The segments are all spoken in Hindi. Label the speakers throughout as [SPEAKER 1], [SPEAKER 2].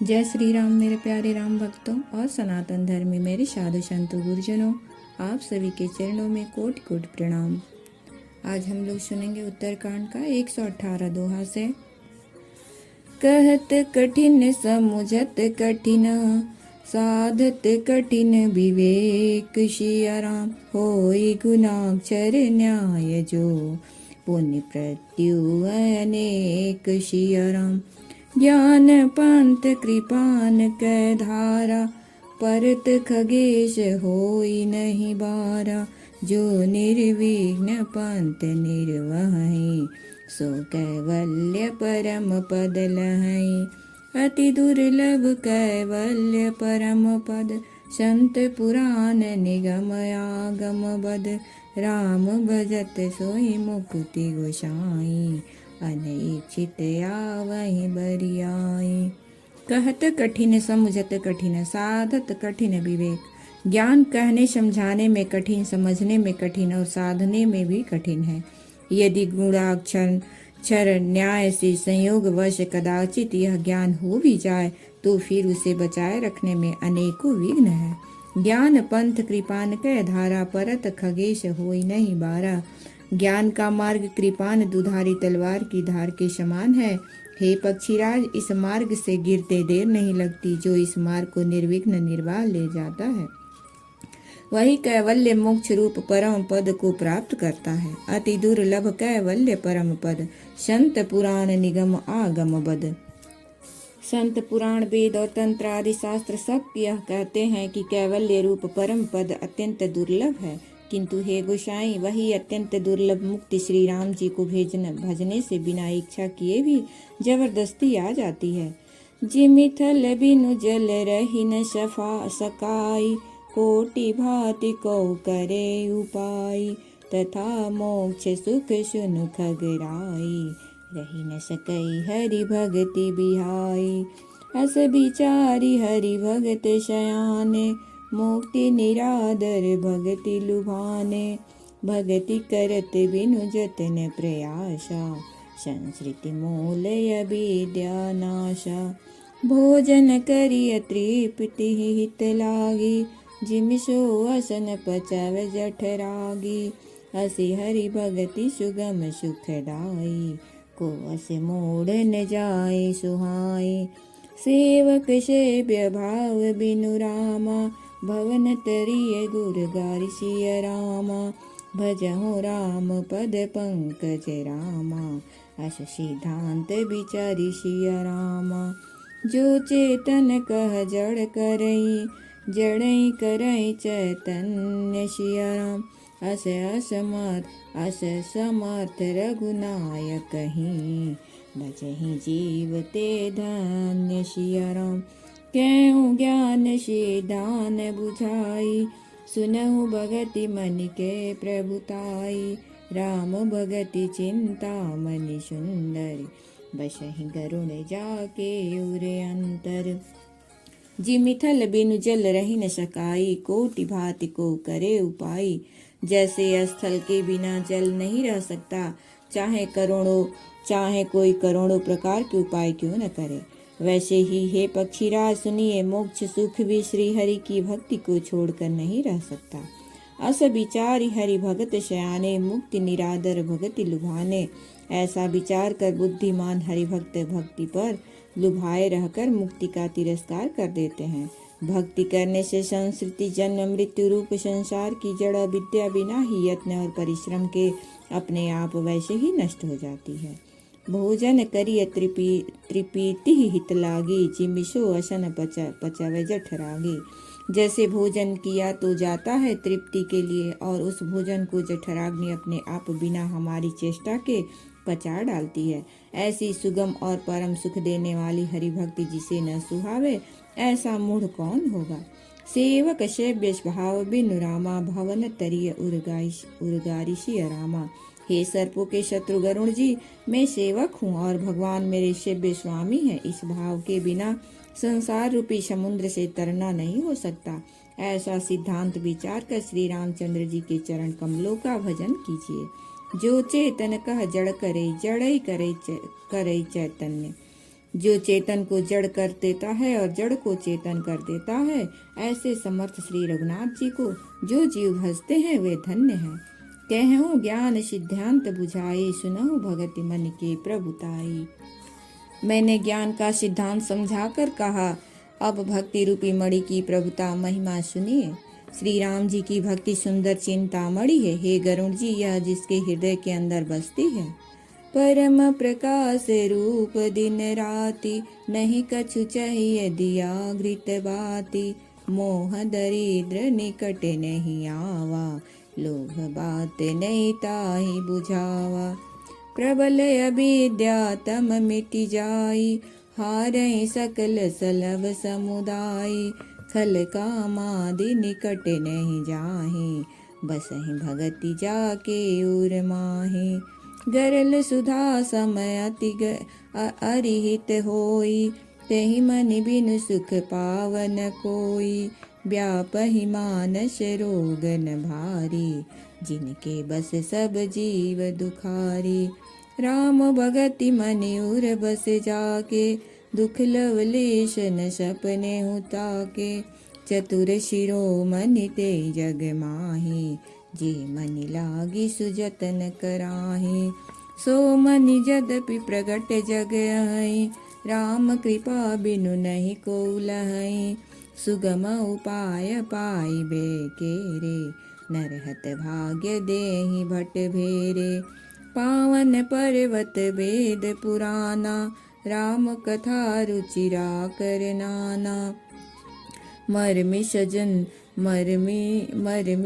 [SPEAKER 1] जय श्री राम मेरे प्यारे राम भक्तों और सनातन धर्मी मेरे साधु संतों गुरुजनों, आप सभी के चरणों में कोटि कोटि प्रणाम। आज हम लोग सुनेंगे उत्तरकांड का 118 दोहा से। कहत कठिन समुझत कठिन, साधत कठिन विवेक। सिया राम होई गुणाक्षर न्याय जो, पुण्य प्रत्यु अनेक। सिया राम ज्ञान पंथ कृपान कै धारा, परत खगेश होई नहीं बारा। जो निर्विघ्न पंथ निर्वहै, सो कैवल्य परम पद लहै। अति दुर्लभ कैवल्य परम पद, संत पुराण निगम आगम बद। राम भजत सोई मुक्ति गोसाई, अनैच्छित आवहि बरियाई। कहत कठिन समुझत कठिन, साधत कठिन विवेक। ज्ञान कहने समझाने में कठिन, समझने में कठिन और साधने में भी कठिन है। यदि गुणाक्षर न्याय से संयोग वश कदाचित यह ज्ञान हो भी जाए, तो फिर उसे बचाए रखने में अनेकों विघ्न है। ज्ञान पंथ कृपान कै धारा, परत खगेश होई नहीं बारा। ज्ञान का मार्ग कृपान दुधारी तलवार की धार के समान है। हे पक्षीराज, इस मार्ग से गिरते देर नहीं लगती। जो इस मार्ग को निर्विघ्न निर्वाह ले जाता है, वही कैवल्य मोक्ष रूप परम पद को प्राप्त करता है। अति दुर्लभ कैवल्य परम पद, संत पुराण निगम आगम बद। संत पुराण वेद और तंत्र आदि शास्त्र सब यह कहते हैं कि कैवल्य रूप परम पद अत्यंत दुर्लभ है। किंतु हे गोसाई, वही अत्यंत दुर्लभ मुक्ति श्री राम जी को भजने से बिना इच्छा किए भी जबरदस्ती आ जाती है। जिमिथल बिनु जल रही न सकाई, कोटि भांति को करे उपाय। तथा मोक्ष सुख सुनु खगराई, रही न सकई हरि भगति बिहाई। अस बिचारी हरि भगत शयाने, मुक्ति निरादर भगति लुभाने। भगति करत बिनु जतन प्रयासा, संस्कृति मूल अविद्या नाशा। भोजन करिय तृप्ति हित लागी, जिमिषो असन पचव जठरागी। असी हरि भगति सुगम सुखदाई, को अस मोड़ न जाए सुहाई। सेवक सेव्य भाव बिनु रामा, भवन तरिय गुर गारि सिय रामा। भजहु राम पद पंकज रामा, अस सिद्धांत विचारि सिय रामा। जो चेतन कह जड़ करई, जड़ई करई चैतन्य। सिय राम अस समर्थ रघुनायक कहीं, बचहि जीव ते धन्य। सिय राम केहूँ ज्ञान से दान बुझाई, सुनहु भगति मन के प्रभुताई। राम भगति चिंता मनि सुंदर, बसहि गरुण जाके उरे अंतर। जिमिथल बिनु जल रही न सकाई, कोटि भांति को करे उपाय। जैसे स्थल के बिना जल नहीं रह सकता, चाहे कोई करोड़ों प्रकार के उपाय क्यों न करे, वैसे ही हे पक्षीराज सुनिए, मोक्ष सुख भी श्री हरि की भक्ति को छोड़कर नहीं रह सकता। अस विचारी हरि भगत शयाने, मुक्ति निरादर भगति लुभाने। ऐसा विचार कर बुद्धिमान हरि भक्त भक्ति पर लुभाए रहकर मुक्ति का तिरस्कार कर देते हैं। भक्ति करने से संस्कृति जन्म मृत्यु रूप संसार की जड़ विद्या बिना ही यत्न और परिश्रम के अपने आप वैसे ही नष्ट हो जाती है। भोजन करिय त्रिपीति हित लागी, जिमिषो असन पचव जठरागी। जैसे भोजन किया तो जाता है तृप्ति के लिए, और उस भोजन को जठराग्नि अपने आप बिना हमारी चेष्टा के पचा डालती है। ऐसी सुगम और परम सुख देने वाली हरि भक्ति जिसे न सुहावे, ऐसा मूढ़ कौन होगा। सेवक सेव्य भाव बिनु रामा, भवन तरिय उर्गारि सिय रामा। हे सर्पों के शत्रु गरुण जी, मैं सेवक हूँ और भगवान मेरे सेव्य स्वामी हैं। इस भाव के बिना संसार रूपी समुद्र से तरना नहीं हो सकता। ऐसा सिद्धांत विचार कर श्री रामचंद्र जी के चरण कमलों का भजन कीजिए। जो चेतन कह जड़ करे, जड़ई करे चैतन्य। जो चेतन को जड़ कर देता है और जड़ को चेतन कर देता है, ऐसे समर्थ श्री रघुनाथ जी को जो जीव भजते हैं वे धन्य हैं। कहूँ ज्ञान सिद्धांत बुझाई, सुनहु भगति मन के प्रभुताई। मैंने ज्ञान का सिद्धांत समझाकर कहा, अब भक्ति रूपी मणि की प्रभुता महिमा सुनिए। श्री राम जी की भक्ति सुंदर चिंतामणि है। हे गरुण जी, यह जिसके हृदय के अंदर बसती है। परम प्रकाश रूप दिन राति, नहीं कछु चाहिए दिया घृत बाती। मोह दरिद्र निकट नहीं आवा, लोभ बात नहीं ताहि बुझावा। प्रबल अविद्या तम मिटि जाई, हारै सकल सलभ समुदाय। खल कामादि निकट नहीं जाहि, बसहि भगति जाके उर माहि। गरल सुधा समय अति अरिहित होई, तेहि मन बिनु सुख पावन कोई। व्यापहि मानस रोगन भारी, जिनके बस सब जीव दुखारी। राम भगति मन उर बस जाके, दुख लवलेश न सपने ताके। चतुर शिरोमणि ते जग माहि, जे मनि लागी सुजतन कराहि। सो मनि यद्यपि प्रगट जग अहि, राम कृपा बिनु नहीं को लहै। सुगम उपाय पाइबे केरे, नरहत भाग्य देहि भट भेरे। पावन पर्वत वेद पुराना, राम कथा रुचिरा कर नाना। मरमि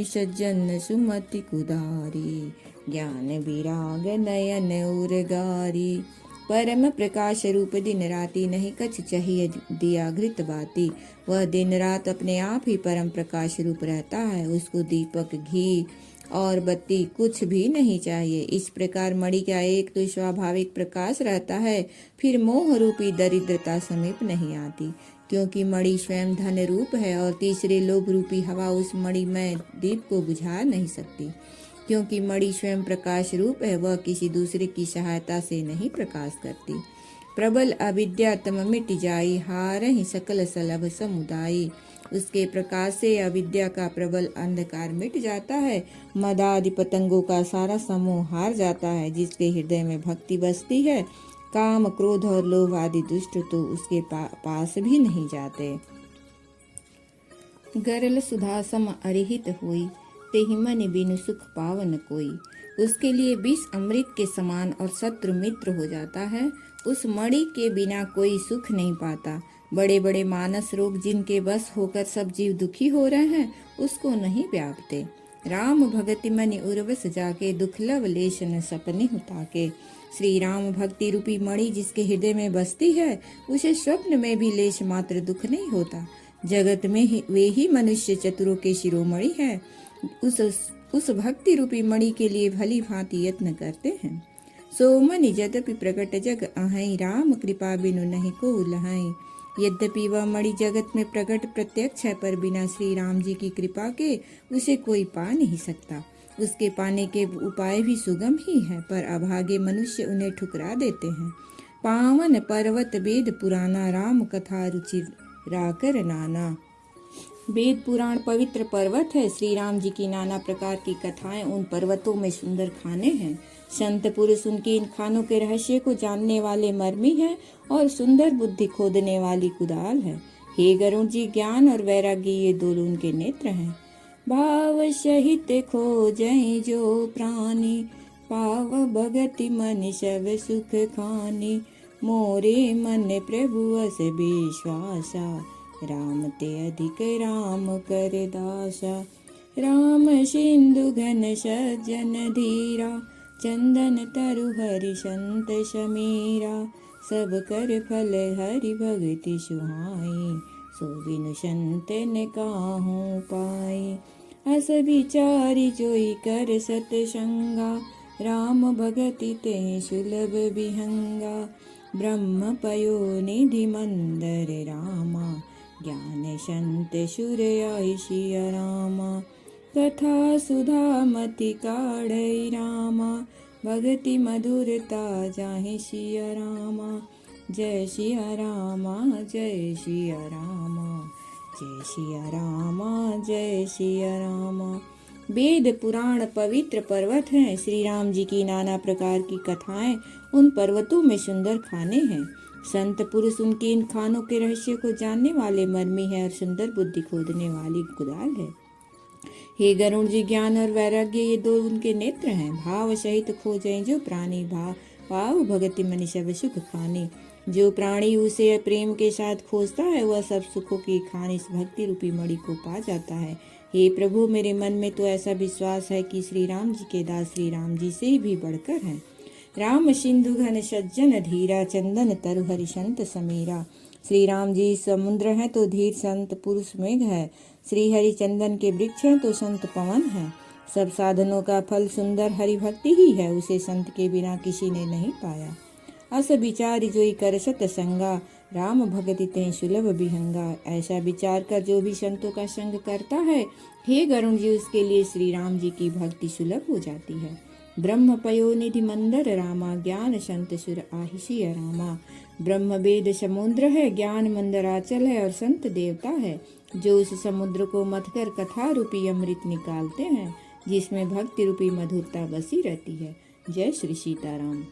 [SPEAKER 1] सज्जन सुमति कुदारी, ज्ञान विराग नयन उरगारी। परम प्रकाश रूप दिन राति, नहीं कछ चाहिए दिया घृत बाती। वह दिन रात अपने आप ही परम प्रकाश रूप रहता है, उसको दीपक घी और बत्ती कुछ भी नहीं चाहिए। इस प्रकार मणि का एक तो स्वाभाविक प्रकाश रहता है, फिर मोह रूपी दरिद्रता समीप नहीं आती, क्योंकि मणि स्वयं धन रूप है। और तीसरे लोभ रूपी हवा उस मणिमय दीप को बुझा नहीं सकती, क्योंकि मणि स्वयं प्रकाश रूप है, वह किसी दूसरे की सहायता से नहीं प्रकाश करती। प्रबल अविद्या तम मिट जाई, हारहि सकल सलभ समुदायी। उसके प्रकाश से अविद्या का प्रबल अंधकार मिट जाता है, मदादि पतंगों का सारा समूह हार जाता है। जिसके हृदय में भक्ति बसती है, काम क्रोध और लोभ आदि दुष्ट तो उसके पास भी नहीं जाते। गरल सुधा सम अरिहित हुई, तेहि मन बिनु सुख पावन कोई। उसके लिए विष अमृत के समान और शत्रु मित्र हो जाता है। उस मणि के बिना कोई सुख नहीं पाता। बड़े बड़े मानस रोग जिनके बस होकर सब जीव दुखी हो रहे हैं, उसको नहीं व्यापते। राम भगति मनि उर्वस जाके, दुख लवलेश न सपने ताके। श्री राम भक्ति रूपी मणि जिसके हृदय में बसती है, उसे स्वप्न में भी लेश मात्र दुख नहीं होता। जगत में वे ही मनुष्य चतुरों के शिरोमणि है। उस भक्ति रूपी मणि के लिए भली भांति यत्न करते हैं। सो मणि यद्यपि प्रकट जग अहै, राम कृपा बिनु नहीं को लहै। यद्यपि वह मणि जगत में प्रकट प्रत्यक्ष है, पर बिना श्री राम जी की कृपा के उसे कोई पा नहीं सकता। उसके पाने के उपाय भी सुगम ही है, पर अभागे मनुष्य उन्हें ठुकरा देते हैं। पावन पर्वत वेद पुराना, राम कथा रुचि राकर नाना। वेद पुराण पवित्र पर्वत है। श्री राम जी की नाना प्रकार की कथाएं उन पर्वतों में सुंदर खाने हैं। संत पुरुष उनके इन खानों के रहस्य को जानने वाले मर्मी हैं और सुंदर बुद्धि खोदने वाली कुदाल है। हे गरुण जी, ज्ञान और वैराग्य ये दोनों उनके नेत्र हैं। भाव सहित खोजहि जो प्राणी, पाव भगति मन सब सुख खानी। मोरे मन प्रभु अस विश्वासा, राम ते अधिक राम कर दासा। राम सिंधु घन सज्जन धीरा, चंदन तरु हरि संत समीरा। सब कर फल हरि भगति सुहाई, सो बिनु संत ने काहू पाई। अस विचारी जोई कर सतसंगा, राम भगति ते सुलभ विहंगा। ब्रह्म पयो निधि मंदर रामा, ज्ञान संत सुर आयिषिया रामा। कथा सुधा मति काढ़ई रामा, भगति मधुरता जाहि सिया रामा। जय सिया रामा जय सिया रामा, जय सिया रामा जय सिया रामा। वेद पुराण पवित्र पर्वत हैं, श्री राम जी की नाना प्रकार की कथाएं उन पर्वतों में सुंदर खाने हैं। संत पुरुष उनके इन खानों के रहस्य को जानने वाले मर्मी है और सुंदर बुद्धि खोदने वाली कुदाल है। हे गरुण जी, ज्ञान और वैराग्य ये दो उनके नेत्र हैं। भाव सहित खोजें जो प्राणी, भाव भगति मनि सब सुख खाने। जो प्राणी उसे प्रेम के साथ खोजता है वह सब सुखों की खान इस भक्ति रूपी मणि को पा जाता है। हे प्रभु, मेरे मन में तो ऐसा विश्वास है कि श्री राम जी के दास श्री राम जी से भी बढ़कर हैं। राम सिंधु घन सज्जन धीरा, चंदन तरु हरि संत समीरा। श्री राम जी समुद्र हैं तो धीर संत पुरुष मेघ है। श्री हरि चंदन के वृक्ष हैं तो संत पवन है। सब साधनों का फल सुंदर हरि भक्ति ही है, उसे संत के बिना किसी ने नहीं पाया। अस विचार जोई कर सत संगा, राम भगति तें सुलभ विहंगा। ऐसा विचार कर जो भी संतों का संग करता है, हे गरुण जी, उसके लिए श्री राम जी की भक्ति सुलभ हो जाती है। ब्रह्म पयोनिधि मंदर रामा, ज्ञान संत सुर आहिषि रामा। ब्रह्म वेद समुद्र है, ज्ञान मंदराचल है और संत देवता है। जो उस समुद्र को मथकर कथा रूपी अमृत निकालते हैं, जिसमें भक्ति रूपी मधुरता बसी रहती है। जय श्री सीताराम।